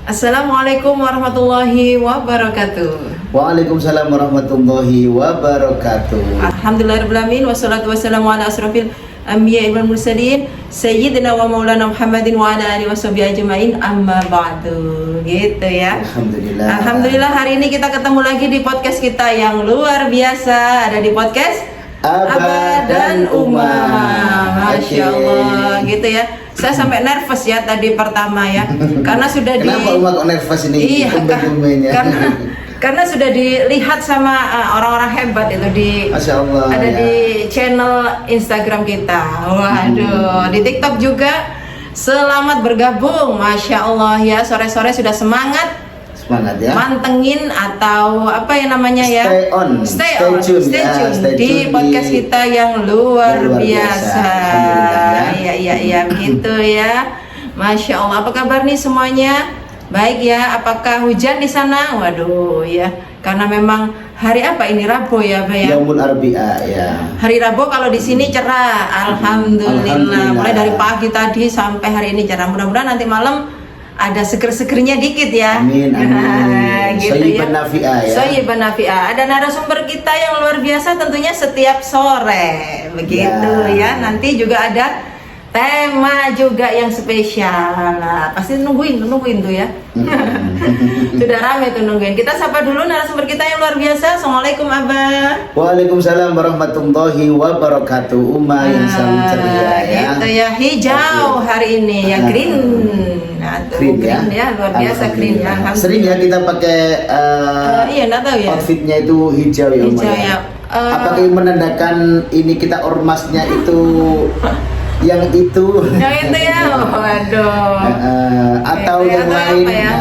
Assalamualaikum warahmatullahi wabarakatuh. Waalaikumsalam warahmatullahi wabarakatuh. Alhamdulillahirabbil alamin wassalatu wassalamu ala asrofil anbiya'i wal mursalin sayyidina wa maulana Muhammadin wa ala alihi washabihi ajmain amma ba'du. Gitu ya. Alhamdulillah hari ini kita ketemu lagi di podcast kita yang luar biasa. Ada di podcast Abah dan Umma. Masya Allah gitu ya. Saya sampai nervous ya tadi pertama ya. Karena sudah Kenapa Umma kok nervous ini? Iya, karena sudah dilihat sama orang-orang hebat itu di Masya Allah, ada ya. di channel Instagram kita. Waduh, di TikTok juga. Selamat bergabung, Masya Allah ya. Sore-sore sudah semangat ya. Mantengin atau apa ya namanya ya? Stay Stay tune tune di podcast kita yang luar biasa. Iya begitu ya. Masya Allah. Apa kabar nih semuanya? Baik ya. Apakah hujan di sana? Waduh ya. Karena memang hari apa ini, Rabu ya, Mbak ya? Yaumul Arbi'a ya. Hari Rabu kalau di sini cerah. Alhamdulillah. Mulai dari pagi tadi sampai hari ini cerah. Mudah-mudahan nanti malam ada seger-segernya dikit ya. Amin. Gitu Soyiban ya. nafi'ah ya. Soyiban nafi'ah. Ada narasumber kita yang luar biasa tentunya setiap sore. Begitu ya. Nanti juga ada tema juga yang spesial. Nah, pasti nungguin tuh ya. Sudah ramai tuh nungguin. Kita sapa dulu narasumber kita yang luar biasa. Assalamualaikum Abah. Waalaikumsalam warahmatullahi wabarakatuh. Umma yang selalu ceria ya. Itu ya, hijau hari ini ya, green. Green ya, luar biasa green ya. Sering ya kita pakai iya, enggak tahu ya. outfitnya itu hijau ya, Umma. Hijau ya. Apakah ini menandakan ini kita ormasnya itu yang itu ya, waduh. Atau Itu yang lain apa ya?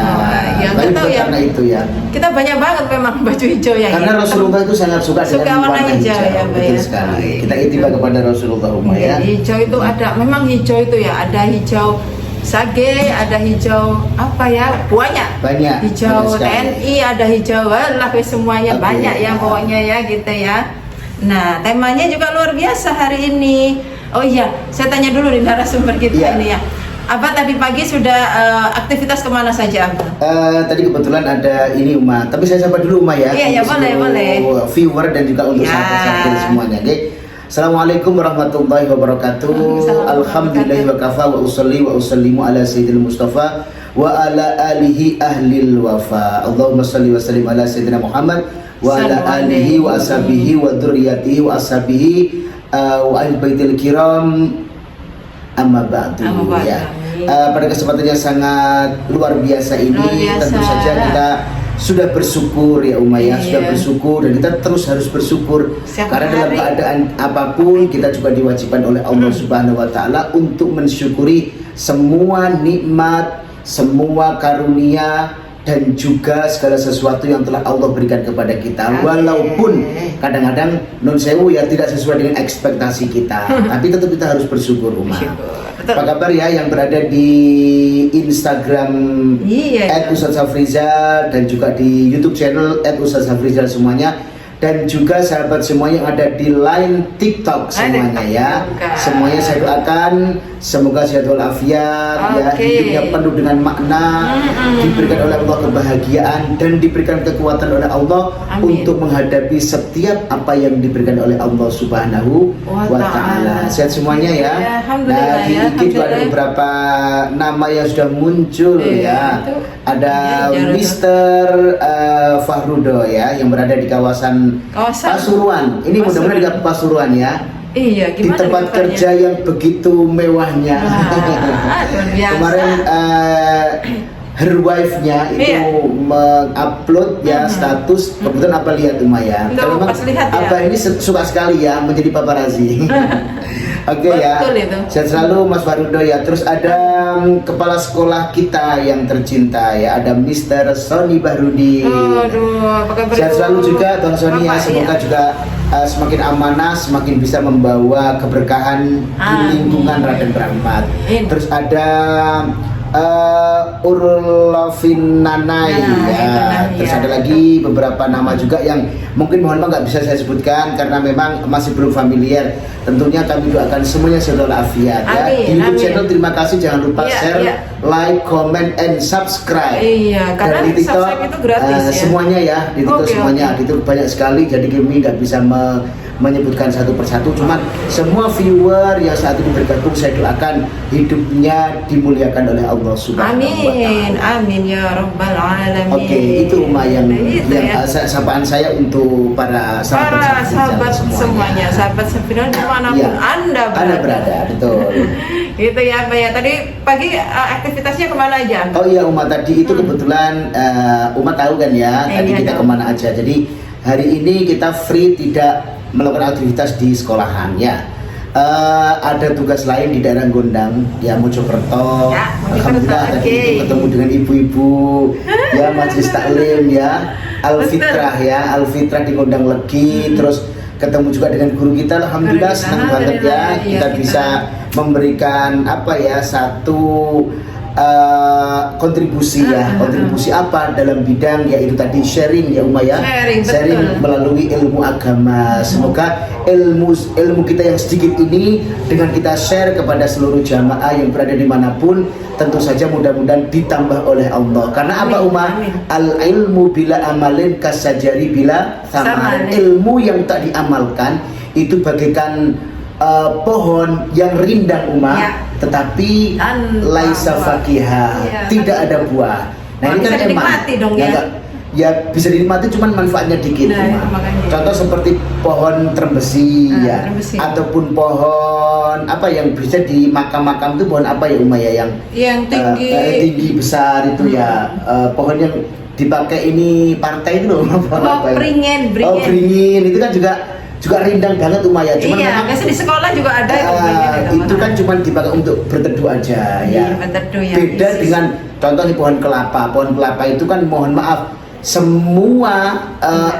Ya, tapi nggak tahu ya. karena itu ya, Kita banyak banget memang baju hijau ya. karena ya. Rasulullah itu sangat suka dengan warna hijau ya, Mbak betul ya. sekali. Kita itiba kepada Rasulullah Umma ya. Hijau itu ada, memang hijau itu ya, ada hijau sage, ada hijau apa ya, banyak hijau banyak sekali. TNI, ada hijau lah semuanya. Oke. Banyak ya pokoknya ya gitu ya. Nah, temanya juga luar biasa hari ini. Oh iya, saya tanya dulu di narasumber kita ini ya. Abah tadi pagi sudah aktivitas kemana saja, Abah? Tadi kebetulan ada ini Umma, tapi saya sapa dulu Umma ya. Iya, untuk boleh, seluruh boleh. viewer dan juga untuk sahabat-sahabat semuanya. Oke. Assalamualaikum warahmatullahi wabarakatuh. Alhamdulillah wa kafa wa usalli wa usallimu ala sayyidil mustafa wa ala alihi ahlil wafa. Allahumma salli wa sallim ala sayyidina Muhammad wa ala alihi wa ashabihi wa dzurriyyatihi wa ashabihi wa ahli baitil kiram, amma ba'du ya. Pada kesempatan yang sangat luar biasa ini tentu saja kita sudah bersyukur ya Umma ya, sudah bersyukur dan kita terus harus bersyukur karena dalam keadaan apapun kita juga diwajibkan oleh Allah Subhanahu wa taala untuk mensyukuri semua nikmat, semua karunia dan juga segala sesuatu yang telah Allah berikan kepada kita. Walaupun kadang-kadang non sewu ya tidak sesuai dengan ekspektasi kita, tapi tetap kita harus bersyukur Umma. Apa kabar ya yang berada di Instagram @Ustadz Safrizal dan juga di YouTube channel @Ustadz Safrizal semuanya, dan juga sahabat semua yang ada di line TikTok semuanya ya. Semuanya saya doakan semoga sehat walafiat ya, hidupnya penuh dengan makna, diberikan oleh Allah kebahagiaan dan diberikan kekuatan oleh Allah untuk menghadapi setiap apa yang diberikan oleh Allah Subhanahu wa taala. Sehat semuanya ya. Nah, di IG juga ada beberapa nama yang sudah muncul ya. Ada Mr. Fahrudo ya yang berada di kawasan Pasuruan. Ini mudah-mudahan di Pasuruan ya. Iya, di tempat kerja yang begitu mewahnya. Kemarin her wife-nya itu mengupload ya status, kebetulan apa lihat Umma ya. Kalau memang apa ini suka sekali ya menjadi paparazzi. Oke ya, sehat selalu Mas Farudo ya. Terus ada kepala sekolah kita yang tercinta ya, ada Mr. Sony Bahrudi. Sehat selalu juga Tuan Sony ya, semoga juga semakin amanah, semakin bisa membawa keberkahan di lingkungan Raden Rahmat. Terus ada Urlovinanai ya. Terus ada lagi beberapa nama juga yang mungkin mohon maaf nggak bisa saya sebutkan karena memang masih belum familiar. Tentunya kami doakan semuanya sehat walafiat ya. Di YouTube channel terima kasih, jangan lupa share, like, comment, and subscribe. Iya, karena dan di TikTok subscribe itu gratis ya. Semuanya ya, di TikTok semuanya itu banyak sekali. Jadi kami nggak bisa menyebutkan satu persatu, cuman semua viewer yang saat ini bergabung saya doakan hidupnya dimuliakan oleh Allah Subhanahu wa Ta'ala. Amin ya rabbal alamin. Oke, itu Uma yang sapaan saya untuk para sahabat semuanya, sahabat Safina dimanapun Anda berada, betul. Gitu ya, Pak ya. Tadi pagi aktivitasnya kemana aja? Oh iya, Uma tadi itu kebetulan Uma tahu kan ya, tadi kita kemana aja. Jadi hari ini kita free, tidak melakukan aktivitas di sekolahan ya. Ada tugas lain di daerah Gondang ya, Mojokerto. Alhamdulillah tadi itu ketemu dengan ibu-ibu ya, majelis taklim ya, Al-Fitrah ya, Al-Fitrah di Gondang Legi. Terus ketemu juga dengan guru kita, alhamdulillah senang banget ya kita bisa memberikan apa ya, satu kontribusi ya. Kontribusi apa dalam bidang yaitu tadi sharing ya Uma ya, sharing melalui ilmu agama. Semoga ilmu kita yang sedikit ini dengan kita share kepada seluruh jamaah yang berada dimanapun, tentu saja mudah-mudahan ditambah oleh Allah. Karena apa Uma? Al ilmu bila amalin kasajari bila thamar. Ilmu yang tak diamalkan itu bagaikan pohon yang rindang Uma ya, tetapi laisa fakiha, tidak ada buah. Nah ini kan emang ya bisa dinikmati, cuman manfaatnya dikit. Contoh seperti pohon trembesi ya, ataupun pohon apa yang bisa di makam-makam itu, pohon apa ya Uma ya, yang tinggi, tinggi besar itu ya, pohon yang dipakai ini partai itu loh. Beringin itu kan juga rindang banget Uma ya. Cuman iya, biasa di sekolah juga ada itu kan cuma dipakai untuk berteduh aja ya. Beda dengan contoh di pohon kelapa. Pohon kelapa itu kan mohon maaf, semua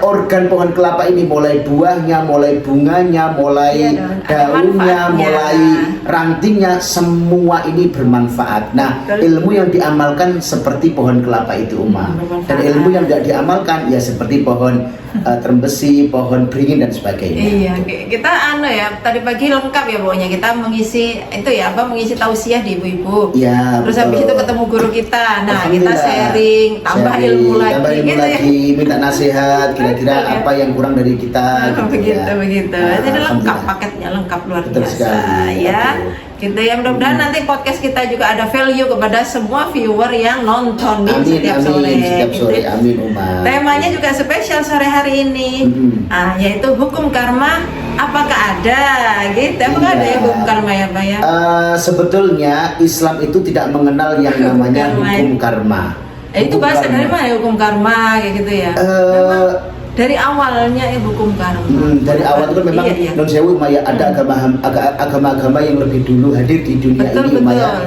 organ pohon kelapa ini, mulai buahnya, mulai bunganya, mulai daunnya, mulai rantingnya, semua ini bermanfaat. Nah, ilmu yang diamalkan seperti pohon kelapa itu Uma. Dan ilmu yang tidak diamalkan ya seperti pohon trembesi, pohon beringin dan sebagainya. Iya, kita ya tadi pagi lengkap ya pokoknya, kita mengisi itu ya mengisi tausiah di ibu-ibu. Ya, terus habis itu ketemu guru kita. Nah, kita sharing, tambah ilmu lagi, minta nasihat kira-kira apa yang kurang dari kita begitu. Jadi lengkap, paketnya lengkap luar biasa ya. Gitu ya, mudah-mudahan nanti podcast kita juga ada value kepada semua viewer yang nonton setiap sore. Amin Uma. Temanya juga spesial sore hari ini, yaitu hukum karma. Apakah ada gitu? Apakah ada ya hukum karma ya Pak ya? Sebetulnya Islam itu tidak mengenal yang namanya hukum karma. Itu bahasa dari mana hukum karma kayak gitu ya? Dari awalnya hukum karma. Dari awal itu kan memang non sewu Maya, ada agama-agama yang lebih dulu hadir di dunia ini Maya.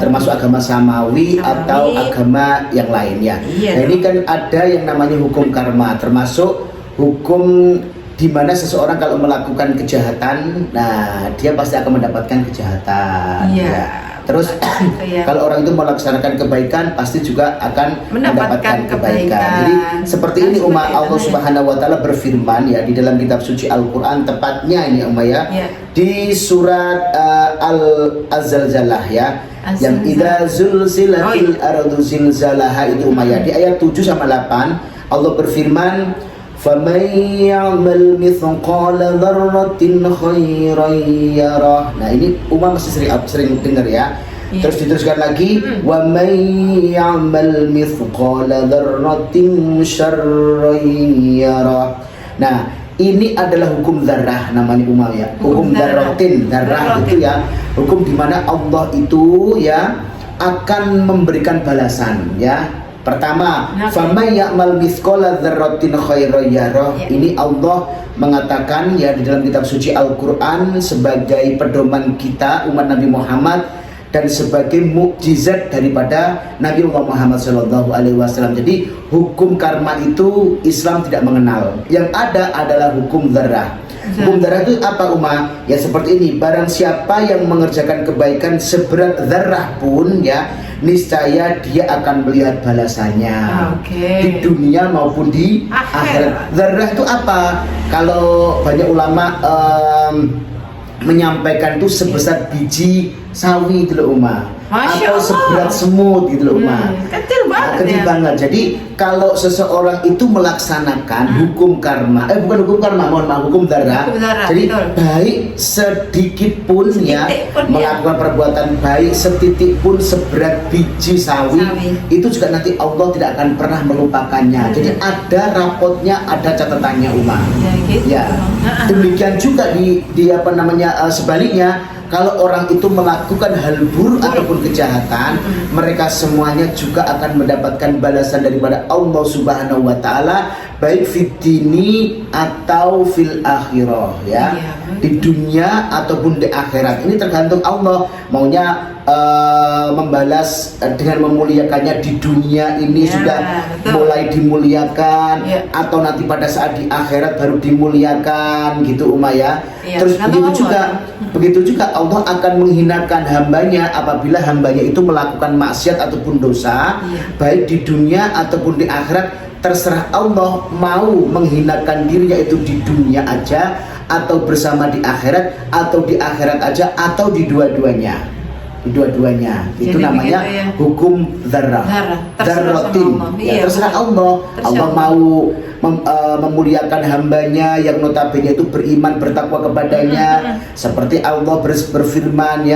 Termasuk agama samawi atau agama yang lain ya. Nah, ini kan ada yang namanya hukum karma, termasuk hukum di mana seseorang kalau melakukan kejahatan, nah dia pasti akan mendapatkan kejahatan. Ya. Terus kalau orang itu melaksanakan kebaikan pasti juga akan mendapatkan kebaikan. Jadi seperti ini Uma, Allah Subhanahu wa Ta'ala berfirman ya di dalam kitab suci Al-Qur'an, tepatnya ini Uma ya, di surat Al-Zalzalah ya, yang idza zulzilatil ardu zilzalaha itu Uma ya, di ayat 7 sama 8 Allah berfirman, فَمَنْ يَعْمَلْ مِثْقَالَ ذَرَّةٍ خَيْرًا يَرَهُ. Nah ini Uma masih sering dengar ya. Terus diteruskan lagi, وَمَنْ يَعْمَلْ مِثْقَالَ ذَرَّةٍ شَرًّا يَرَهُ. Nah ini adalah hukum dzarrah namanya Uma ya. Hukum dzarratin, dzarrah itu ya hukum di mana Allah itu ya akan memberikan balasan ya. Pertama, faman ya'mal mithqala dzarratin khairan yarah. Ini Allah mengatakan ya di dalam kitab suci Al-Qur'an sebagai pedoman kita umat Nabi Muhammad dan sebagai mukjizat daripada Nabi Muhammad SAW. Jadi hukum karma itu Islam tidak mengenal. Yang ada adalah hukum dzarrah. Hukum dzarrah itu apa Ya seperti ini, barang siapa yang mengerjakan kebaikan seberat dzarrah pun ya, niscaya dia akan melihat balasannya di dunia maupun di akhirat. Dzarrah itu apa? Kalau banyak ulama menyampaikan itu sebesar biji sawi gitu loh atau seberat semut gitu loh kecil banget kecil banget. Jadi kalau seseorang itu melaksanakan hukum karma, bukan hukum karma, mohon maaf, hukum dzarrah. Jadi betul. Baik sedikit pun melakukan perbuatan baik setitik pun seberat biji sawi, itu juga nanti Allah tidak akan pernah melupakannya. Jadi ada rapotnya, ada catatannya ya. Demikian juga di sebaliknya, kalau orang itu melakukan hal buruk ataupun kejahatan, mereka semuanya juga akan mendapatkan balasan daripada Allah Subhanahu wa taala, baik fid dini atau fil akhirah ya. Di dunia ataupun di akhirat. Ini tergantung Allah maunya membalas dengan memuliakannya di dunia ini sudah mulai dimuliakan atau nanti pada saat di akhirat baru dimuliakan gitu Terus begitu juga Allah akan menghinakan hambanya apabila hambanya itu melakukan maksiat ataupun dosa, baik di dunia ataupun di akhirat. Terserah Allah mau menghinakan dirinya itu di dunia aja atau bersama di akhirat, atau di akhirat aja atau di dua-duanya. Itu namanya hukum dzarrah. Dzarratin. Terserah Allah. Allah mau memuliakan hambanya yang notabene itu beriman, bertakwa kepadanya, seperti Allah berfirman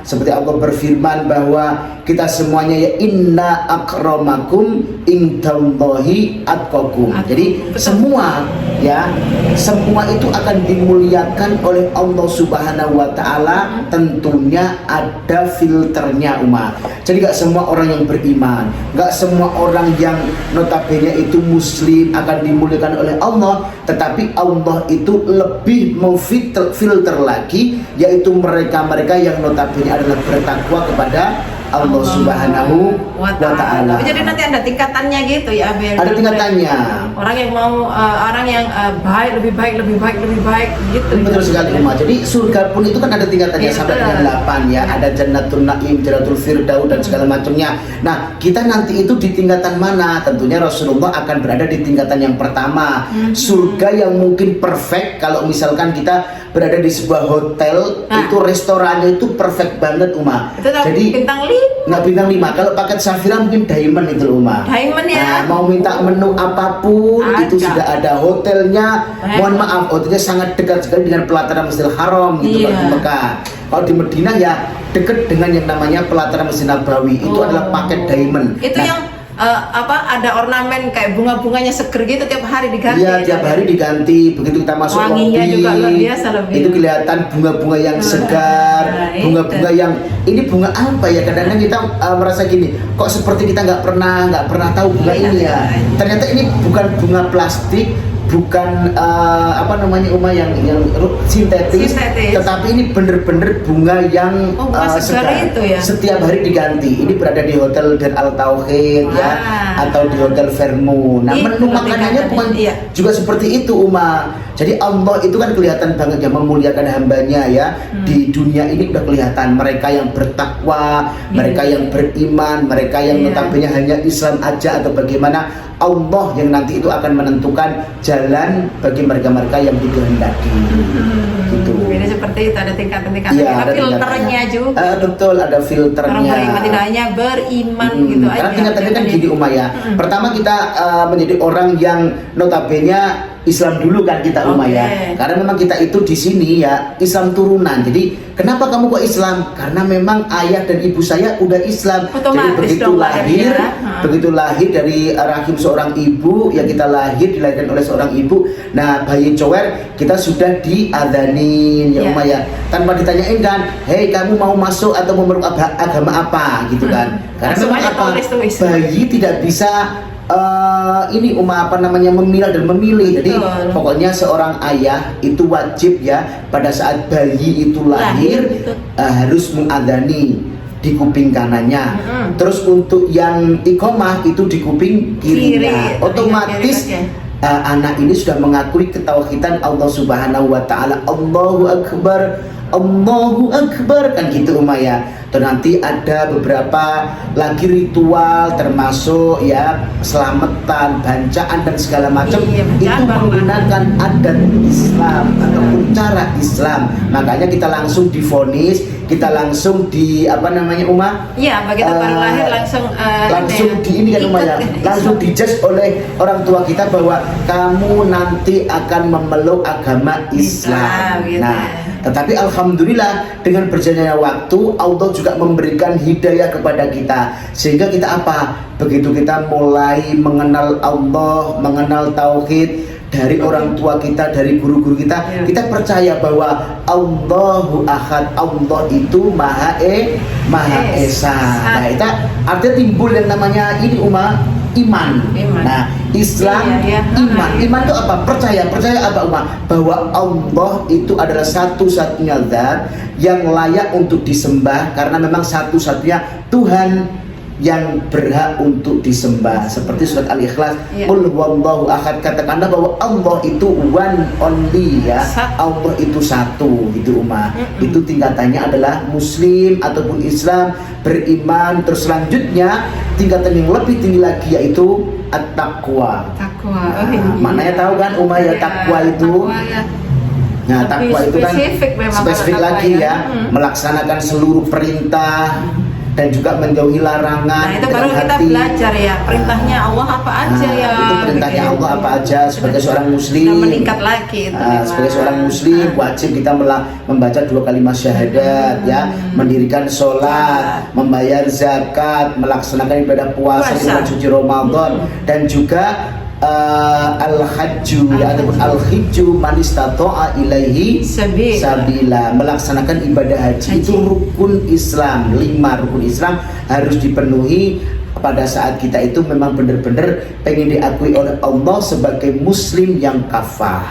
seperti Allah berfirman bahwa kita semuanya inna akramakum indallahi atqakum. Jadi semua itu akan dimuliakan oleh Allah Subhanahu wa taala, tentunya ada filternya Jadi gak semua orang yang beriman, gak semua orang yang notabene itu muslim akan dimuliakan oleh Allah, tetapi Allah itu lebih memfilter lagi, yaitu mereka-mereka yang notabene adalah bertakwa kepada Allah Subhanahu wa ta'ala. Jadi nanti ada tingkatannya gitu ya, ada tingkatannya. Orang yang mau baik, lebih baik gitu. Betul sekali Jadi surga pun itu kan ada tingkatannya sampai dengan 8 ya. Ada Jannatul Naim, Jannatul Firdaus dan segala macamnya. Nah, kita nanti itu di tingkatan mana? Tentunya Rasulullah akan berada di tingkatan yang pertama. Surga yang mungkin perfect kalau misalkan kita berada di sebuah hotel, itu restorannya itu perfect banget Jadi bintang 5. Nggak bintang 5. Kalau paket Safira mungkin diamond itu Diamond ya. Mau minta menu apapun itu sudah ada hotelnya. Mohon maaf, hotelnya sangat dekat sekali dengan pelataran Masjidil Haram gitu kalau di Mekah. Kalau di Madinah ya dekat dengan yang namanya pelataran Masjid Nabawi. Itu adalah paket diamond. Itu yang ada ornamen kayak bunga-bunganya seger gitu tiap hari diganti. Iya, tiap hari diganti. Begitu kita masuk wanginya lobby, juga luar biasa lebih. Itu kelihatan bunga-bunga yang segar, bunga-bunga yang ini bunga apa ya? Kadang-kadang kita merasa gini, kok seperti kita nggak pernah tahu bunga ini ya. Ternyata ini bukan bunga plastik, bukan yang sintetis, tetapi ini bener-bener bunga yang segar. Itu ya? Setiap hari diganti. Ini berada di hotel Dan Al Tauhid atau di hotel Vermont. Nah, menu makanannya bukan juga seperti itu Jadi Allah itu kan kelihatan banget ya memuliakan hambanya ya. Di dunia ini udah kelihatan mereka yang bertakwa, mereka yang beriman, mereka yang notabene hanya Islam aja atau bagaimana. Allah yang nanti itu akan menentukan jalan bagi mereka-mereka yang dikehendaki. Gitu. Jadi seperti itu ada tingkatan-tingkatan. Ada filternya juga. Betul, ada filternya. Orang beriman tidak hanya beriman gitu aja. Karena tingkatannya kan gini Pertama kita menjadi orang yang notabene Islam dulu kan kita Karena memang kita itu di sini ya Islam turunan. Jadi kenapa kamu kok Islam? Karena memang ayah dan ibu saya udah Islam. Otomatis. Jadi begitu lahir dari rahim seorang ibu, ya kita dilahirkan oleh seorang ibu. Nah, bayi cower kita sudah diadzanin ya tanpa ditanyain kan, hei kamu mau masuk atau memeluk agama apa gitu kan. Karena memang bayi tidak bisa memilah dan memilih. Jadi pokoknya seorang ayah itu wajib ya pada saat bayi itu lahir harus mengadzani di kuping kanannya. Terus untuk yang iqomah itu di kuping kirinya. Otomatis anak ini sudah mengakui ketauhidan Allah Subhanahu wa taala. Allahu Akbar, Allahu Akbar, kan gitu ya. Dan nanti ada beberapa lagi ritual termasuk ya selamatan, bancaan dan segala macam, itu menggunakan adat Islam ataupun cara Islam. Makanya kita langsung divonis, kita langsung di apa namanya Iya, begitu baru lahir langsung di ini kan ya, langsung dijudge oleh orang tua kita bahwa kamu nanti akan memeluk agama Islam. Gitu. Nah, tetapi alhamdulillah dengan berjalannya waktu Allah juga memberikan hidayah kepada kita, sehingga kita apa? Begitu kita mulai mengenal Allah, mengenal tauhid dari orang tua kita, dari guru-guru kita, kita percaya bahwa Allahu Ahad, Allah itu Maha Esa. Nah, itu artinya timbul yang namanya ini iman. Nah, Islam, iman. Iman itu apa? Percaya apa bahwa Allah itu adalah satu-satunya zat yang layak untuk disembah, karena memang satu-satunya Tuhan yang berhak untuk disembah. Seperti surat Al-Ikhlas, Qul huwallahu ahad, katakanlah bahwa Allah itu one only ya. Allah itu satu gitu Itu tingkatannya adalah muslim ataupun Islam, beriman. Terus selanjutnya tingkatan yang lebih tinggi lagi yaitu at-taqwa. Maknanya tahu kan ya, takwa itu. Nah, takwa itu kan spesifik lagi ya, melaksanakan seluruh perintah dan juga menjauhi larangan. Nah, itu baru kita belajar ya, perintahnya Allah apa aja ya. Itu perintahnya Allah apa aja sebagai seorang muslim. Kita meningkat lagi itu. Sebagai seorang muslim wajib kita membaca 2 kalimat syahadat ya, mendirikan sholat, membayar zakat, melaksanakan ibadah puasa di bulan suci Ramadan, dan juga al-hajju ataupun al-hijju man istata'a ilaihi sabila, melaksanakan ibadah haji. Itu rukun Islam, 5 rukun Islam harus dipenuhi pada saat kita itu memang benar-benar pengen diakui oleh Allah sebagai muslim yang kafah.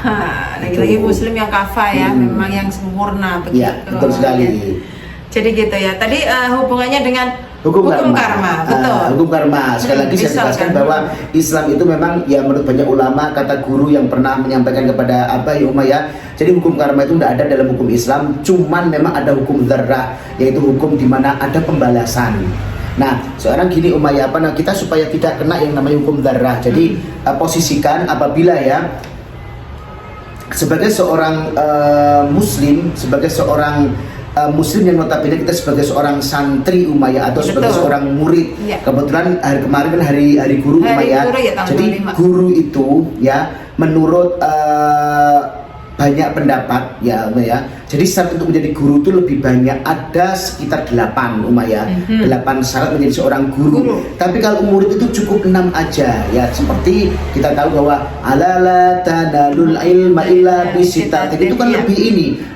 Lagi-lagi muslim yang kafah ya, memang yang sempurna begitu. Ya, betul sekali. Jadi gitu ya. Tadi hubungannya dengan hukum karma. Betul. Hukum karma. Sekali lagi saya jelaskan bahwa Islam itu memang ya menurut banyak ulama, kata guru yang pernah menyampaikan kepada ya. Jadi hukum karma itu tidak ada dalam hukum Islam, cuman memang ada hukum dzarrah, yaitu hukum di mana ada pembalasan. Nah, sekarang gini ya, kita supaya tidak kena yang namanya hukum dzarrah. Jadi posisikan apabila ya sebagai seorang muslim, sebagai seorang muslim yang notabene kita sebagai seorang santri atau sebagai seorang murid. Kebetulan hari kemarin kan hari guru ya. Jadi guru itu ya menurut banyak pendapat ya. Jadi syarat untuk menjadi guru itu lebih banyak, ada sekitar 8 ya. 8 syarat menjadi seorang guru. Tapi kalau murid itu cukup 6 aja ya. Seperti kita tahu bahwa alala tanalul ilma illa bisitatin, itu kan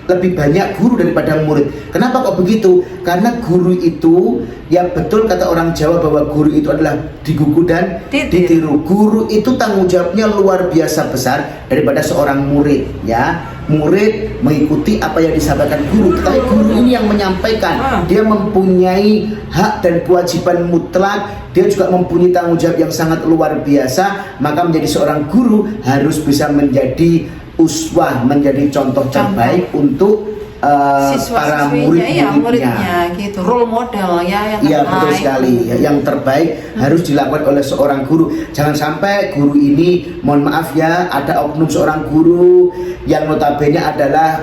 lebih banyak guru daripada murid. Kenapa kok begitu? Karena guru itu ya betul kata orang Jawa bahwa guru itu adalah digugu dan ditiru. Guru itu tanggung jawabnya luar biasa besar daripada seorang murid ya. Murid mengikuti apa yang disampaikan guru, tetapi guru ini yang menyampaikan. Dia mempunyai hak dan kewajiban mutlak, dia juga mempunyai tanggung jawab yang sangat luar biasa. Maka menjadi seorang guru harus bisa menjadi uswah, menjadi contoh terbaik untuk para murid-muridnya gitu, role model ya yang terbaik. Betul sekali. Yang terbaik harus dilakukan oleh seorang guru. Jangan sampai guru ini, mohon maaf ya, ada oknum seorang guru yang notabene adalah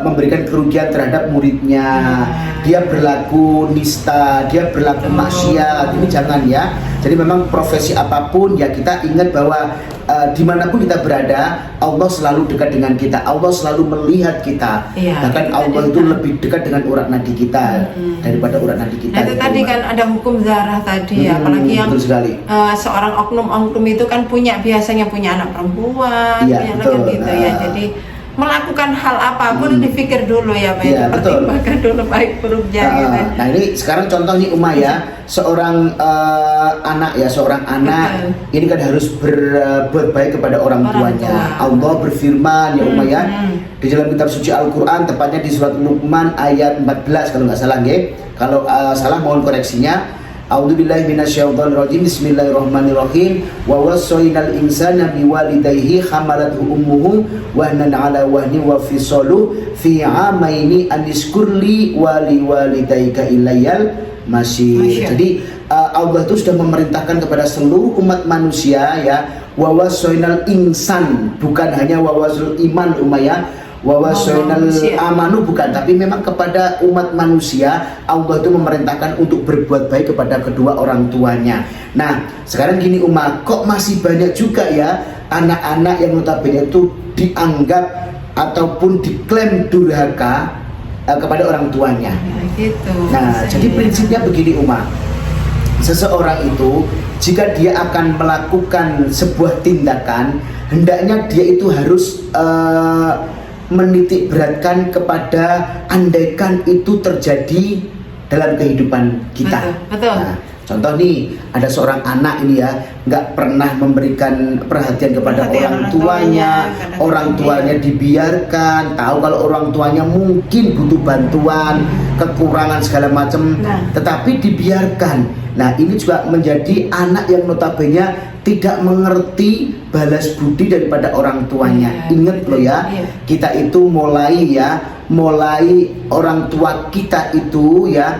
memberikan kerugian terhadap muridnya. Dia berlaku nista, dia berlaku maksiat. Ini jangan ya. Jadi memang profesi apapun ya, kita ingat bahwa dimanapun kita berada, Allah selalu dekat dengan kita, Allah selalu melihat kita. Bahkan Allah itu lebih dekat dengan urat nadi kita daripada urat nadi kita. Itu tadi kan ada hukum zarah tadi, apalagi yang seorang oknum itu kan biasanya punya anak perempuan, punya anak gitu ya. Jadi melakukan hal apapun dipikir dulu ya, pertimbangkan dulu baik buruknya. Nah ini sekarang contoh nih ya, seorang anak ini kan harus berbuat baik kepada orang tuanya. Allah berfirman ya di dalam kitab suci Al-Quran, tepatnya di surat Luqman ayat 14 kalau nggak salah kalau salah mohon koreksinya. A'udzubillahi minasyaitonirrajim. Bismillahirrahmanirrahim. Wa wassaynal insana biwalidayhi hamalathu ummuhu wahnan ala wahni wa fisalu fi amaini aniskurli waliwalidayka ilayal masih. Jadi Allah itu sudah memerintahkan kepada seluruh umat manusia ya, wa wassaynal insan, bukan hanya wa wasul iman Umayyah, wawasoinal amanu, bukan, tapi memang kepada umat manusia Allah itu memerintahkan untuk berbuat baik kepada kedua orang tuanya. Nah sekarang gini kok masih banyak juga ya anak-anak yang notabene itu dianggap ataupun diklaim durhaka kepada orang tuanya. Nah jadi prinsipnya begini seseorang itu jika dia akan melakukan sebuah tindakan, hendaknya dia itu harus menitik beratkan kepada andaikan itu terjadi dalam kehidupan kita. Betul. Nah, contoh nih, ada seorang anak ini ya, nggak pernah memberikan perhatian kepada orang tuanya dibiarkan, tahu kalau orang tuanya mungkin butuh bantuan, kekurangan segala macam, tetapi dibiarkan. Nah ini juga menjadi anak yang notabene tidak mengerti balas budi daripada orang tuanya. Ingat loh ya, kita itu mulai orang tua kita itu ya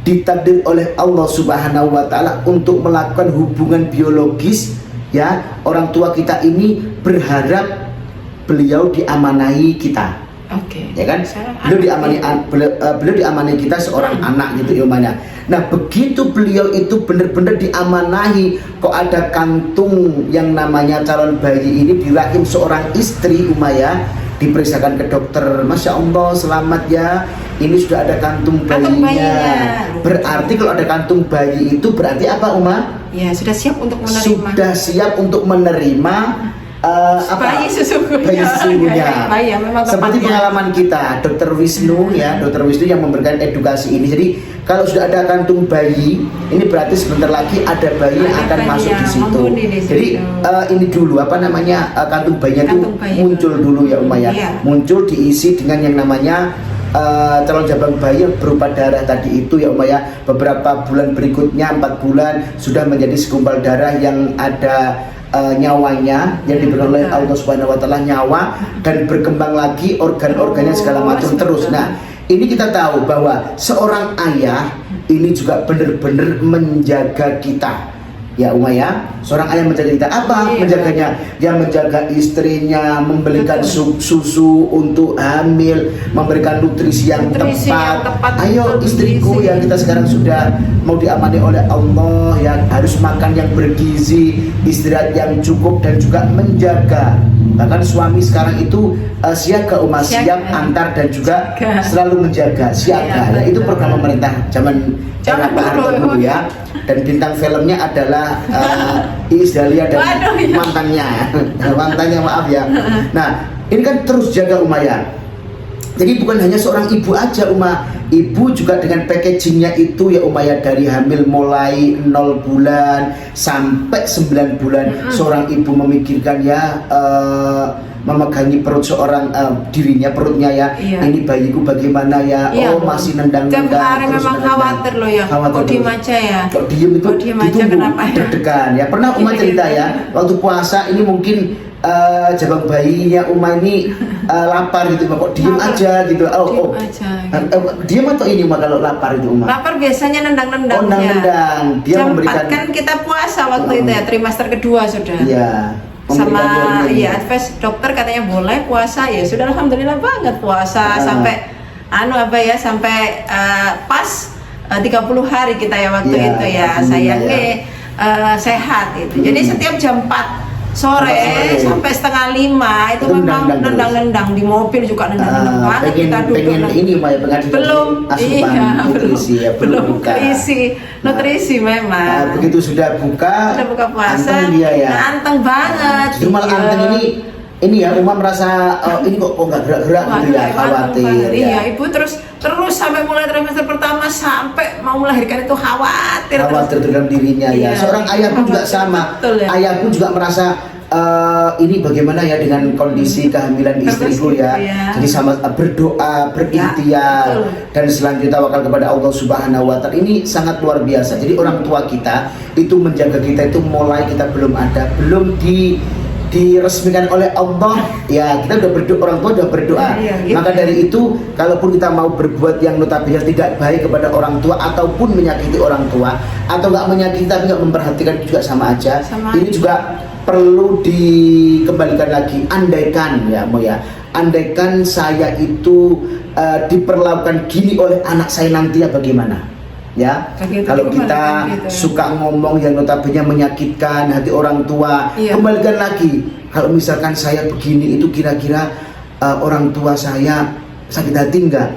ditakdir oleh Allah Subhanahu wa taala untuk melakukan hubungan biologis ya. Orang tua kita ini berharap beliau diamanahi kita. Ya kan? Beliau diamanahi kita seorang anak gitu ya. Nah begitu beliau itu benar-benar diamanahi, kok ada kantung yang namanya calon bayi ini di rahim seorang istri Umayyah, diperiksakan ke dokter, Masya Allah selamat ya, ini sudah ada kantung bayinya. Berarti kalau ada kantung bayi itu berarti apa Ya sudah siap untuk menerima. Sudah siap untuk menerima bayi sesungguhnya. Ya, seperti pengalaman kita, Dokter Wisnu yang memberikan edukasi ini. Jadi kalau sudah ada kantung bayi, ini berarti sebentar lagi ada bayi yang akan masuk di situ. Jadi ini dulu kantung bayinya itu muncul dulu ya muncul diisi dengan yang namanya calon jabang bayi yang berupa darah tadi itu ya beberapa bulan berikutnya 4 bulan sudah menjadi segumpal darah yang ada nyawanya yang diberikan oleh Allah Subhanahu wa taala, nyawa, dan berkembang lagi organ-organnya segala macam terus. Nah, ini kita tahu bahwa seorang ayah ini juga benar-benar menjaga kita. Ya seorang ayah menjaga kita apa? Menjaganya, dia menjaga istrinya, memberikan susu untuk hamil, memberikan nutrisi yang tepat. Ayo istriku yang kita sekarang sudah mau diamani oleh Allah ya, harus makan yang bergizi, istirahat yang cukup, dan juga menjaga. Bahkan suami sekarang itu siaga siap antar dan juga selalu menjaga, siaga. Nah, itu program pemerintah zaman Pak Harto dulu ya. Dan bintang filmnya adalah Iis Dahlia dan mantannya maaf ya. Nah ini kan terus jaga Umayyah. Jadi bukan hanya seorang ibu aja ibu juga dengan packagingnya itu ya Umayyah, dari hamil mulai 0 bulan sampai 9 bulan seorang ibu memikirkan ya memegangi perut seorang dirinya, perutnya ya, ini bayiku bagaimana ya, masih nendang-nendang. Tiap hari memang khawatir loh ya, kok diem aja ya, kok diem itu kenapa ya? Deg-degan ya. Pernah cerita ya, waktu puasa ini mungkin jabang bayinya ini lapar gitu, kok diem aja gitu. Diem atau ini kalau lapar itu lapar biasanya nendang-nendang. Nendang. Dia Jam memberikan 4 kan kita puasa waktu itu ya, trimester kedua sudah. Iya. Sama advice dokter katanya boleh puasa, ya sudah alhamdulillah banget puasa sampai sampai pas 30 hari kita ya waktu itu ya, sayangnya sehat itu. Jadi setiap jam 4 sore sampai 4:30 itu memang nendang-nendang di mobil juga nendang-nendang banget. Kita duduk ini belum belum keisi nutrisi memang. Begitu sudah buka puasa anteng banget. Cuma anteng ini ya merasa ini kok nggak gerak-gerak gitu ya, khawatir. Iya, ibu terus sampai mulai trimester pertama sampai mau melahirkan itu khawatir dalam dirinya ya. Seorang ayah pun juga sama. Ayah pun juga merasa ini bagaimana ya dengan kondisi kehamilan istriku ya. Jadi sama berdoa, berikhtiar dan selanjutnya tawakal kepada Allah Subhanahu wa taala. Ini sangat luar biasa. Jadi orang tua kita itu menjaga kita itu mulai kita belum diresmikan oleh Allah ya, kita udah berdoa, orang tua udah berdoa. Gitu. Maka dari itu kalaupun kita mau berbuat yang notabene tidak baik kepada orang tua ataupun menyakiti orang tua atau nggak menyakiti tapi nggak memperhatikan juga sama aja. Ini juga perlu dikembalikan lagi. Andaikan ya Mo ya, andaikan saya itu diperlakukan gini oleh anak saya nantinya bagaimana? Ya, kalau kita suka ngomong yang notabene menyakitkan hati orang tua, kembalikan lagi. Kalau misalkan saya begini itu kira-kira orang tua saya sakit hati enggak?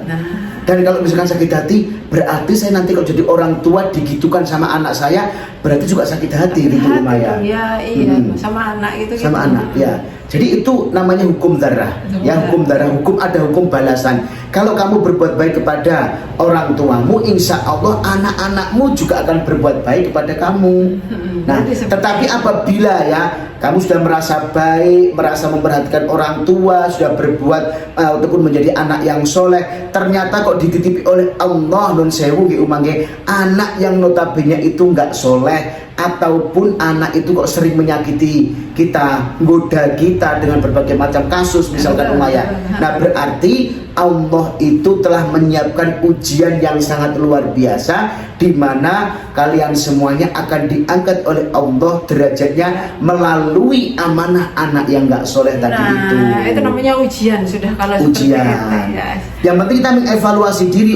Dan kalau misalkan sakit hati, berarti saya nanti kalau jadi orang tua digitukan sama anak saya, berarti juga sakit hati gitu lumayan. Ya, iya, sama anak itu. Sama anak, ya. Jadi itu namanya hukum darah. Ya, hukum darah, ada hukum balasan. Kalau kamu berbuat baik kepada orang tuamu, insya Allah anak-anakmu juga akan berbuat baik kepada kamu. Nah, tetapi apabila ya kamu sudah merasa baik, merasa memperhatikan orang tua, sudah berbuat ataupun menjadi anak yang soleh, ternyata kok dititipi oleh Allah nun sewu ki umange anak yang notabene itu nggak soleh, ataupun anak itu kok sering menyakiti kita, goda kita dengan berbagai macam kasus misalkan umaya. Nah, berarti Allah itu telah menyiapkan ujian yang sangat luar biasa, di mana kalian semuanya akan diangkat oleh Allah derajatnya melalui amanah anak yang nggak soleh tadi itu. Itu namanya ujian sudah kalau ujian. Seperti itu, ya. Yang penting kita mengevaluasi diri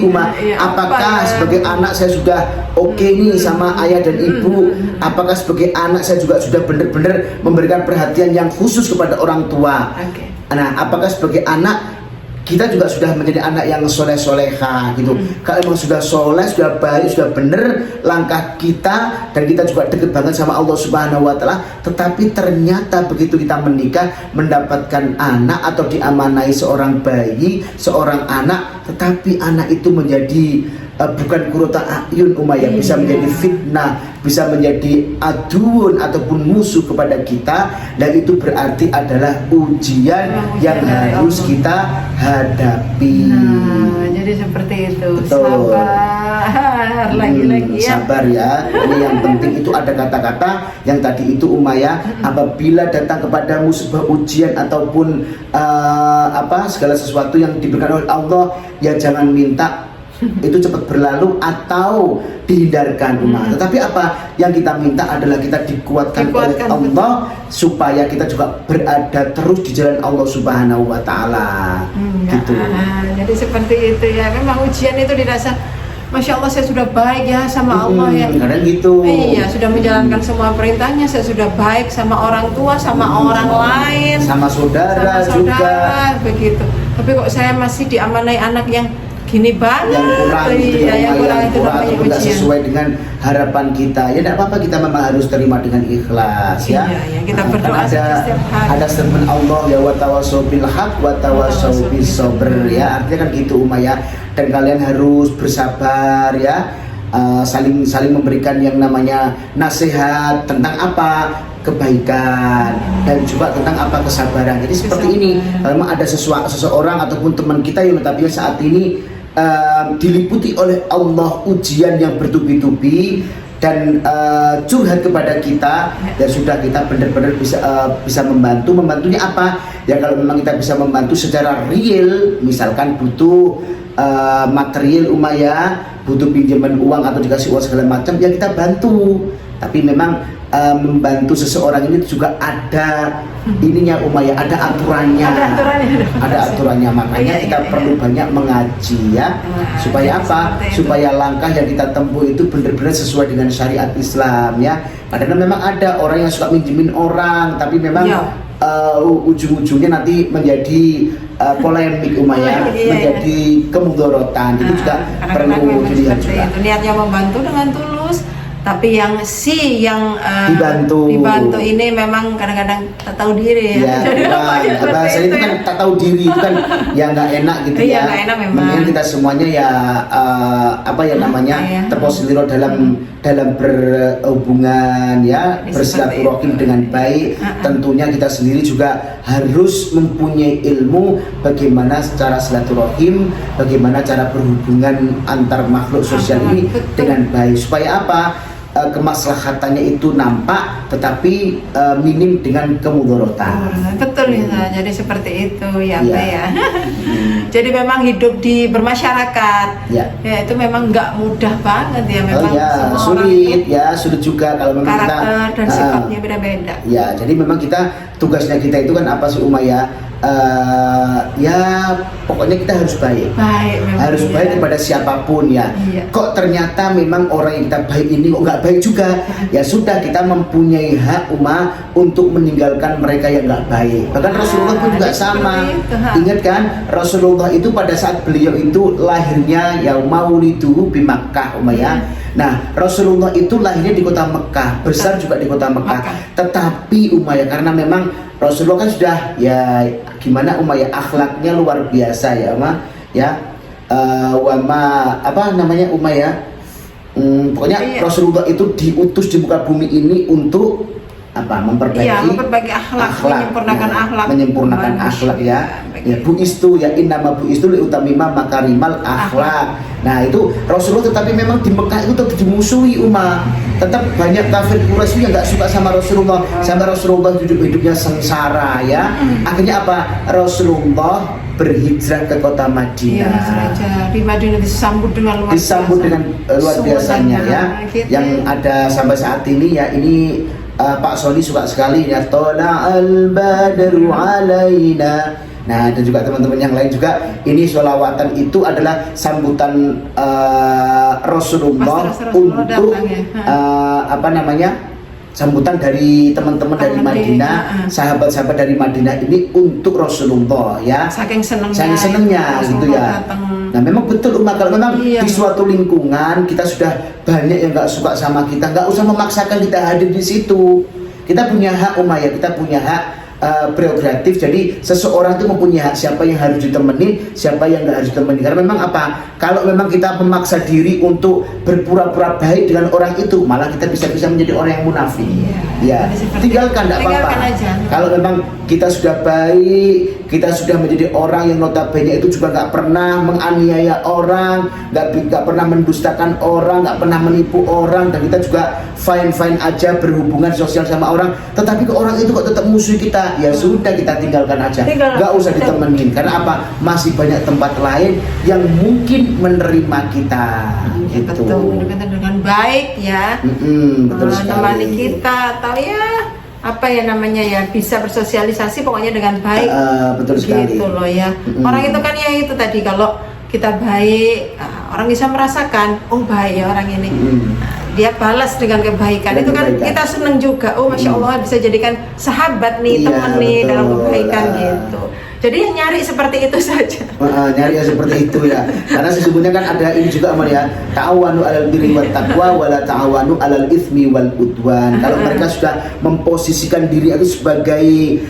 apakah sebagai anak saya sudah oke nih sama ayah dan ibu, apakah sebagai anak saya juga sudah benar-benar memberikan perhatian yang khusus kepada orang tua. Nah, apakah sebagai anak kita juga sudah menjadi anak yang soleh-soleha gitu. Kalau emang sudah soleh, sudah baik, sudah benar langkah kita, dan kita juga dekat banget sama Allah Subhanahu wa taala, tetapi ternyata begitu kita menikah, mendapatkan anak atau diamanai seorang bayi, seorang anak, tetapi anak itu menjadi bukan kurota ayun umayyah, bisa menjadi fitnah, bisa menjadi aduun ataupun musuh kepada kita, dan itu berarti adalah ujian yang harus kita hadapi. Jadi seperti itu. Betul. Sabar lagi-lagi ya. Sabar ya. Ini yang penting itu ada kata-kata yang tadi itu umayyah, apabila datang kepadamu sebuah ujian ataupun segala sesuatu yang diberikan oleh Allah, ya jangan minta itu cepat berlalu atau dihindarkan tetapi apa yang kita minta adalah kita dikuatkan oleh Allah supaya kita juga berada terus di jalan Allah Subhanahu wa taala. Gitu. Jadi seperti itu ya. Memang ujian itu dirasa Masya Allah saya sudah baik ya sama Allah ya. Kadang gitu. Iya, sudah menjalankan semua perintahnya, saya sudah baik sama orang tua, sama orang lain, sama saudara juga. Begitu. Tapi kok saya masih diamanai anak yang gini banget, yang kurang yang kurang itu namanya tidak sesuai dengan harapan kita. Ya tidak apa-apa, kita memang harus terima dengan ikhlas ya. Iya, kita berdoa setiap hari. Ada firman Allah ya, wa tawassaw bil haq wa tawassaw bis sabr ya. Artinya kan gitu umayyah, dan kalian harus bersabar ya. Saling memberikan yang namanya nasihat tentang apa? Kebaikan, dan juga tentang apa? Kesabaran. Jadi seperti ini, kalau ada seseorang ataupun teman kita yang tapi saat ini diliputi oleh Allah ujian yang bertubi-tubi dan curhat kepada kita, dan sudah kita benar-benar bisa membantunya apa ya. Kalau memang kita bisa membantu secara real, misalkan butuh material umayyah, butuh pinjaman uang atau dikasih uang segala macam, ya kita bantu. Tapi memang membantu seseorang ini juga ada ininya umayyah, ada aturannya. Ada aturannya. Makanya kita perlu banyak mengaji ya. Supaya apa? Supaya langkah yang kita tempuh itu benar-benar sesuai dengan syariat Islam ya. Karena memang ada orang yang suka minjemin orang, tapi memang ujung-ujungnya nanti menjadi polemik umayyah, menjadi kemudorotan. Itu juga perlu dilihat juga. Niatnya membantu dengan tulus, Tapi yang dibantu ini memang kadang-kadang tak tahu diri ya. Bahasa itu kan tak tahu diri, itu kan ya nggak enak gitu ya. Nggak enak memang. Mendingan kita semuanya ya terposisikan dalam berhubungan ya, bersilaturahim dengan baik. Tentunya kita sendiri juga harus mempunyai ilmu bagaimana cara silaturahim, bagaimana cara berhubungan antar makhluk sosial ini dengan baik, supaya apa? Kemaslahatannya itu nampak tetapi minim dengan kemudorotan. Betul ya, jadi seperti itu ya. Jadi memang hidup di bermasyarakat ya itu memang nggak mudah banget ya, memang sulit ya, sulit juga kalau memang karakter dan sifatnya beda-beda. Ya, jadi memang tugasnya kita itu kan apa sih Umaya? Ya pokoknya kita harus baik harus baik kepada siapapun ya. Kok ternyata memang orang yang kita baik ini kok nggak baik juga, ya sudah, kita mempunyai hak untuk meninggalkan mereka yang nggak baik. Bahkan Rasulullah pun juga sama. Ingat kan, Rasulullah itu pada saat beliau itu lahirnya Mauliduhu di Makkah Umayyah. Nah, Rasulullah itu lahirnya di kota Mekah, besar juga di kota Mekah. Tetapi Umayyah, karena memang Rasulullah kan sudah ya gimana Umayyah, akhlaknya luar biasa ya Umayyah. Pokoknya Rasulullah itu diutus di muka bumi ini untuk memperbaiki akhlak, menyempurnakan akhlak ya. Buistu ya innama buistu liutamima makarimal akhlak. Nah itu Rasulullah, tetapi memang di Mekah itu tetap dimusuhi tetap banyak kafir Quraisy yang nggak suka sama Rasulullah, sampai Rasulullah hidupnya sengsara ya. Akhirnya apa? Rasulullah berhijrah ke kota Madinah. Di Madinah disambut dengan luar biasanya ya. Yang ada sampai saat ini ya, ini Pak Sony suka sekali ya, Tola'al badru alaina. Nah, dan juga teman-teman yang lain juga, ini sholawatan itu adalah sambutan Rasulullah untuk sambutan dari teman-teman dari Madinah, sahabat-sahabat dari Madinah ini untuk Rasulullah ya. Saking senengnya gitu ya. Nah memang betul kalau memang di suatu lingkungan kita sudah banyak yang nggak suka sama kita, nggak usah memaksakan kita hadir di situ. Kita punya hak Umayyah, kita punya hak prerogatif. Jadi seseorang itu mempunyai hak, siapa yang harus ditemenin, siapa yang nggak harus ditemenin. Karena memang kalau memang kita memaksa diri untuk berpura-pura baik dengan orang itu, malah kita bisa menjadi orang yang munafik. Ya, tinggalkan, tidak apa-apa. Kalau memang kita sudah baik, kita sudah menjadi orang yang notabene itu juga nggak pernah menganiaya orang, nggak pernah mendustakan orang, nggak pernah menipu orang, dan kita juga fine aja berhubungan sosial sama orang. Tetapi ke orang itu kok tetap musuh kita, ya sudah, kita tinggalkan aja, nggak usah ditemenin. Karena apa? Masih banyak tempat lain yang mungkin menerima kita. Gitu. Betul, dengan baik ya. Betul sekali. Menemani kita atau bisa bersosialisasi pokoknya dengan baik. Betul sekali. Gitu loh ya. Orang itu kan ya itu tadi, kalau kita baik, orang bisa merasakan, oh baik ya orang ini. Dia balas dengan kebaikan. Itu kan kita seneng juga. Oh Masya Allah, bisa jadikan sahabat nih, teman nih dalam kebaikan gitu. Jadi yang nyari seperti itu saja. Nyari seperti itu ya. Karena sesungguhnya kan ada ini juga ya, ta'awanu 'alal birri wat taqwa wa la ta'awanu 'alal itsmi wal udwan. Kalau mereka sudah memposisikan diri itu sebagai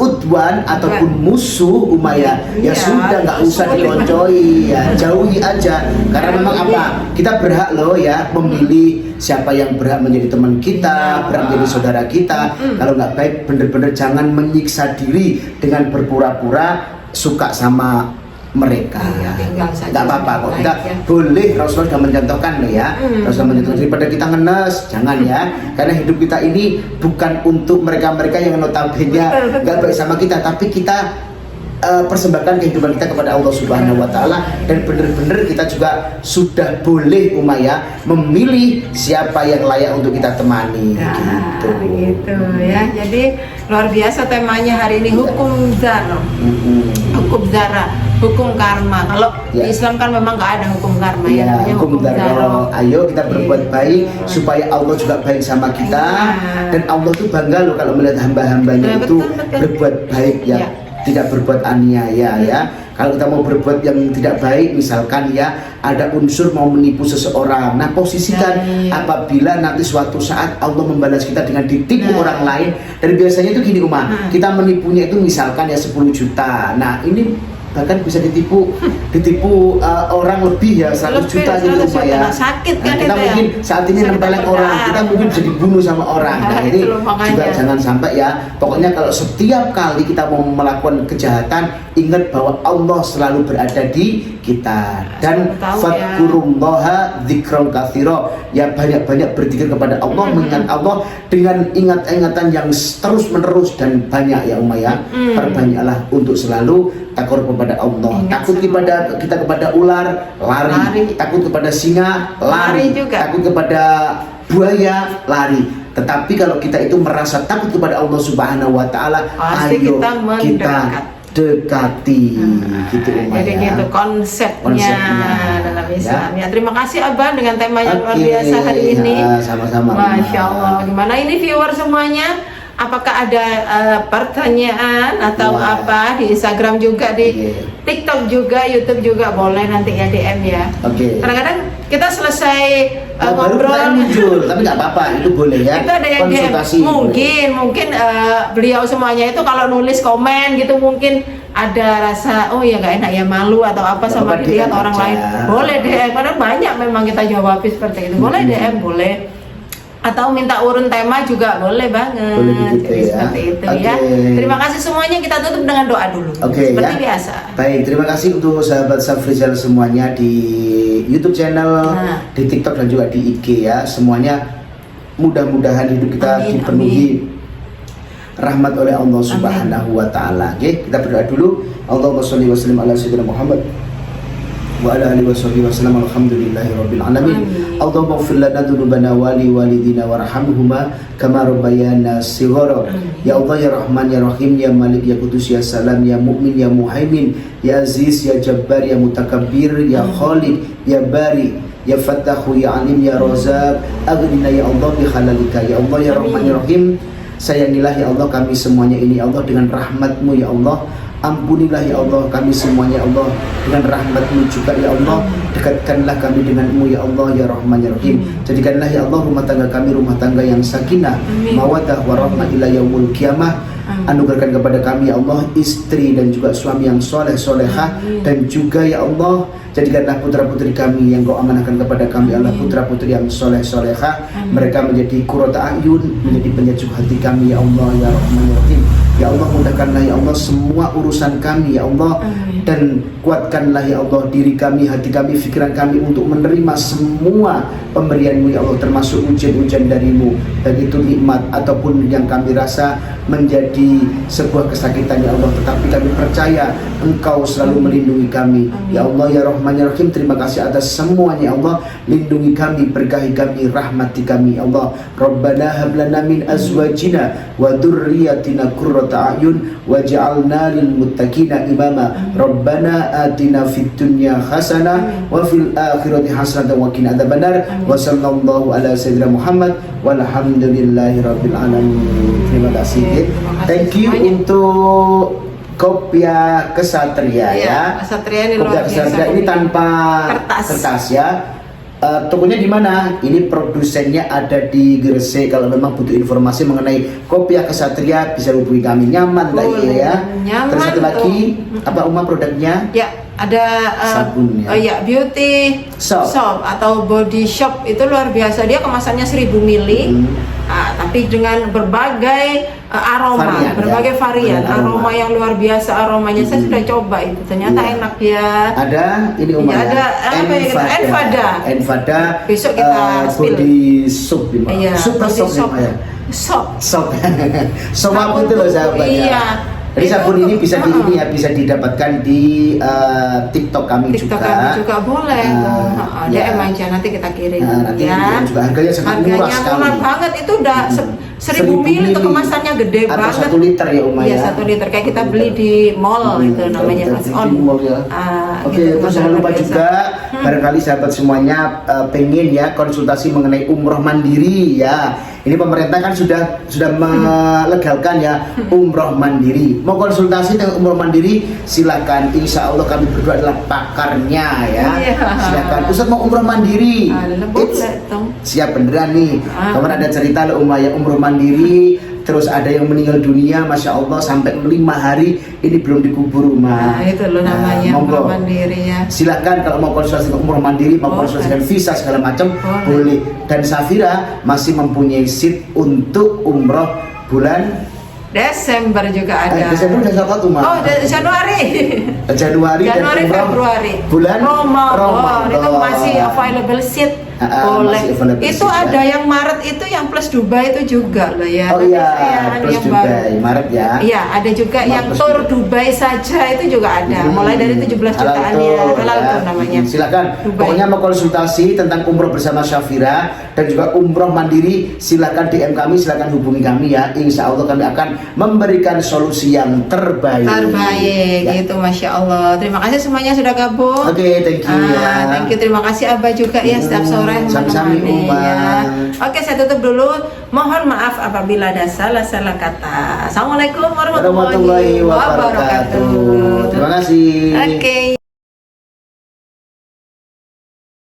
udwan ataupun musuh Umayyah, ya sudah, nggak usah dikoncoi ya, jauhi aja. Karena memang kita berhak loh ya memilih siapa yang berhak menjadi teman kita, berhak menjadi saudara kita. Kalau nggak baik, bener-bener jangan menyiksa diri dengan berpura-pura suka sama mereka. Nggak apa-apa kok, kita boleh. Rasulullah sudah mencontohkan loh ya. Rasulullah mencontohkan, daripada kita ngenes, jangan ya. Karena hidup kita ini bukan untuk mereka-mereka yang notabene nggak baik sama kita, tapi kita persembahkan kehidupan kita kepada Allah Subhanahu wa Ta'ala, dan benar-benar kita juga sudah boleh Umayyah memilih siapa yang layak untuk kita temani. Gitu ya. Jadi luar biasa temanya hari ini, hukum zara. Hukum zara, hukum karma. Kalau di Islam kan memang nggak ada hukum karma ya, hukum zara. Ayo kita berbuat baik supaya Allah juga baik sama kita, dan Allah tuh bangga loh kalau melihat hamba-hambanya itu berbuat baik ya. tidak berbuat aniaya ya. Kalau kita mau berbuat yang tidak baik, misalkan ya ada unsur mau menipu seseorang. Nah, posisikan apabila nanti suatu saat Allah membalas kita dengan ditipu orang lain. Dan biasanya itu gini kita menipunya itu misalkan ya 10 juta. Nah, ini bahkan bisa ditipu orang lebih ya 100 juta gitu ya. Sakit kan kita mungkin saat ini nempelin orang, kita mungkin bisa dibunuh sama orang. Nah, ini juga jangan sampai ya. Pokoknya kalau setiap kali kita mau melakukan kejahatan, ingat bahwa Allah selalu berada di kita. Dan fadkurullaha dzikran katsira, ya banyak-banyak berzikir kepada Allah, mengingat Allah dengan ingat-ingatan yang terus menerus dan banyak ya ya. Perbanyaklah untuk selalu takut kepada Allah. Takut kepada ular, lari. Takut kepada singa, lari juga. Takut kepada buaya, lari. Tetapi kalau kita itu merasa takut kepada Allah Subhanahu wa taala, ayo kita dekati gitu jadi gitu konsepnya dalam Islam ya. Terima kasih Abah dengan tema yang luar biasa hari ini. Sama-sama. Masya Allah. Gimana ini viewer semuanya? Apakah ada pertanyaan atau apa di Instagram juga, di TikTok juga, YouTube juga boleh nanti ya DM ya. Kadang-kadang kita selesai ngobrol muncul, tapi nggak apa-apa, itu boleh ya. Itu ada yang konsultasi. Mungkin beliau semuanya itu kalau nulis komen gitu mungkin ada rasa oh ya nggak enak ya, malu atau apa sama dilihat orang lain. Boleh DM, karena banyak memang kita jawab seperti itu. Boleh DM, boleh. Atau minta urun tema juga boleh banget. Gitu ya. Seperti itu ya. Terima kasih semuanya, kita tutup dengan doa dulu. Seperti biasa. Baik, terima kasih untuk sahabat Safrizal semuanya di YouTube channel, di TikTok dan juga di IG ya. Semuanya mudah-mudahan hidup kita dipenuhi rahmat oleh Allah Subhanahu wa taala. Oke, kita berdoa dulu. Allahumma sholli wa sallim ala sayyidina Muhammad wa ala alihi wasallam. Alhamdulillahirabbil alamin. Allahumma ighfir lana dzunubana wa li walidina warhamhuma kama rabbayana shighara. Ya Allah ya Rahman ya Rahim ya Malik ya Qudus ya Salam ya Mu'min ya Muhaimin ya Aziz ya Jabbar ya Mutakabbir ya Khalid ya Bari ya Fattahu ya Alim ya Razak. Aghnina ya Allah bi halalika. Ya Allah ya Rahman ya Rahim, sayangilah ya Allah kami semuanya ini Allah dengan rahmat-Mu ya Allah. Ampunilah ya Allah kami semuanya Allah dengan rahmat-Mu juga ya Allah. Dekatkanlah kami dengan-Mu ya Allah ya Rahman ya Rahim. Jadikanlah ya Allah rumah tangga kami rumah tangga yang sakinah, mawaddah warahmah ila yaumul qiyamah. Anugerahkan kepada kami ya Allah istri dan juga suami yang soleh solehah, dan juga ya Allah jadikanlah putra-putri kami yang Kau amanahkan kepada kami Allah putra-putri yang soleh solehah. Mereka menjadi qurrata a'yun, menjadi penyejuk hati kami ya Allah ya Rahman ya Rahim. Ya Allah mudahkanlah ya Allah semua urusan kami ya Allah. Dan kuatkanlah ya Allah diri kami, hati kami, pikiran kami untuk menerima semua pemberian-Mu ya Allah, termasuk ujian-ujian dari-Mu, baik itu nikmat ataupun yang kami rasa menjadi sebuah kesakitan ya Allah. Tetapi kami percaya Engkau selalu melindungi kami ya Allah ya Rahman ya Rahim. Terima kasih atas semuanya ya Allah. Lindungi kami, berkahi kami, rahmati kami ya Allah. Rabbana hablana min azwajina wa dzurriyyatina qurrata a'yun waj'alna lil muttaqina imama. Rabbana atina fid dunya hasanah wa fil akhirati hasanah wa qina adzabannar. Wa sallallahu ala sayyidina Muhammad walhamdulillahirabbil alamin. Terima kasih. Thank you untuk Kopia Kesatria ya. Kesatria ini Kopia Kesatria ini tanpa kertas ya. Tokonya di mana? Ini produsennya ada di Gresik. Kalau memang butuh informasi mengenai Kopia Kesatria bisa hubungi kami. Nyaman lah ya. Terus satu lagi apa produknya? Ya, ada sabun ya. Ya, beauty soap atau body shop, itu luar biasa. Dia kemasannya 1000 ml. Tapi dengan berbagai aroma, berbagai varian aroma yang luar biasa aromanya. Saya sudah coba itu, ternyata enak ya. Ada ini ada apa ya? Enfada. Besok kita spill. Body soap ya. Super soap ya. Soap apa itu loh sahabat ya. Jadi sabun ini bisa bisa didapatkan di TikTok kami juga. Boleh. DM aja nanti kita kirim. Nanti juga harganya sangat murah sekali. Murah banget, itu udah 1000 ml itu kemasannya gede atau banget. 1 liter ya Uma Iya, ya. 1 liter kayak kita beli di mall itu namanya Di on. mall ya. Oke, Gitu, terus jangan lupa biasa. juga barangkali sahabat semuanya pengen ya konsultasi mengenai umroh mandiri ya. Ini pemerintah kan sudah melegalkan ya umroh mandiri. Mau konsultasi dengan umroh mandiri silakan. Insya Allah kami berdua adalah pakarnya ya. Iya. Silakan. Ustaz mau umroh mandiri. Boleh dong. Siap beneran nih. Kemarin ada cerita loh Uma ya umroh mandiri. Terus ada yang meninggal dunia, Masya Allah sampai 5 hari ini belum dikubur Uma. Itu loh namanya umroh mandiri ya. Silakan kalau mau konsultasi umroh mandiri, mau konsultasi visa segala macam boleh. Dan Safira masih mempunyai seat untuk umroh bulan Desember juga ada. Desember udah apa tuh, Ma? Oh, Januari. Januari dan umroh Februari. bulan Ramadan. Itu masih available seat. Boleh. Itu ada yang Maret itu yang plus Dubai itu juga loh ya. Oh iya, plus yang Dubai, Maret ya. Iya, ada juga yang tour Dubai saja itu juga ada. Mulai dari 17 jutaan ya. Halal tuh namanya. Silakan. Pokoknya mau konsultasi tentang umroh bersama Syafira dan juga umroh mandiri, silakan DM kami, silakan hubungi kami ya. Insya Allah kami akan memberikan solusi yang terbaik. Ya. Gitu, Masya Allah. Terima kasih semuanya sudah gabung. Oke, thank you ya. Thank you, terima kasih Abah juga ya setiap sore Sami-sami ya. Oke, saya tutup dulu. Mohon maaf apabila ada salah-salah kata. Assalamualaikum warahmatullahi wabarakatuh. Terima kasih. Oke.